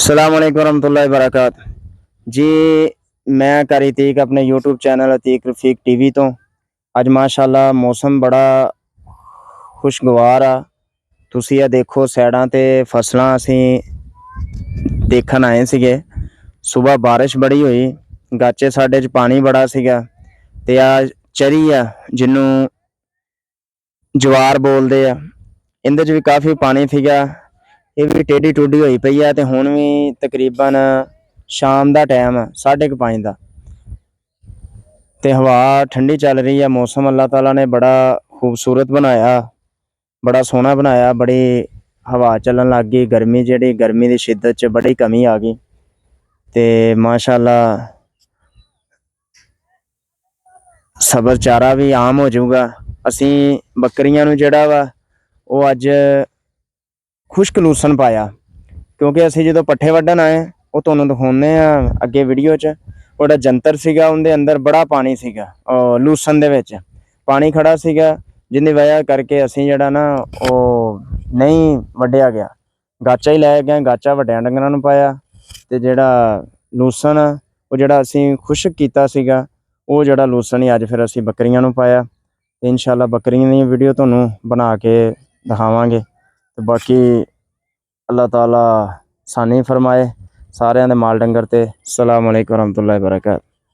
अस्सलाम वालेकुम रहमतुल्लाहि वबरकात जी। मैं कर अतीक अपने YouTube channel Atiq Rafiq TV तो अज माशाअल्लाह मौसम बड़ा खुशगवार आ। तुसी ये देखो सैडां ते फसलां असी देखन आए सीगे। सुबह बारिश बड़ी हुई, गाचे साडे च पानी बड़ा सीगा ते आ चरी आ जिन्नू जवार बोलदे आ, इंदे च भी काफ़ी पानी सीगा। ये भी टेढ़ी टूढ़ी होई पई है ते हुण भी तकरीबन शाम का टाइम है 5:30 का ते हवा ठंडी चल रही है। मौसम अल्लाह ताला ने बड़ा खूबसूरत बनाया, बड़ा सोहना बनाया। बड़ी हवा चलन लग गई। गर्मी की शिद्दत च बड़ी कमी आ गई ते माशाअल्लाह सबर चारा भी आम हो जाऊगा। असी बकरियां नूं जिहड़ा वा वो अज खुश्क लूसन पाया, क्योंकि असी जो पट्ठे वड्ढन आए वो तुहानूं दिखाउने अगे वीडियो च। वो जंतर सीगा उहदे अंदर बड़ा पानी सीगा, लूसन दे विच पानी खड़ा सीगा, जिहदी वजह करके असी जिहड़ा ना वो नहीं वड्ढिया गया। गाचा ही लै गए, गाचा वड्डियां डंगरां नूं पाया ते जिहड़ा लूसन वो जिहड़ा असी खुश्क कीता सीगा वो जिहड़ा लूसन ही अज फिर असी बकरियां नूं पाया। ते इंशाअल्लाह बकरियां दी वीडियो तुहानूं बना के दिखावांगे। ते बाकी अल्लाह ताला सानी फरमाए सारियां दे माल डंगर ते। अस्सलाम वालेकुम रहमतुल्लाहि वबरकात।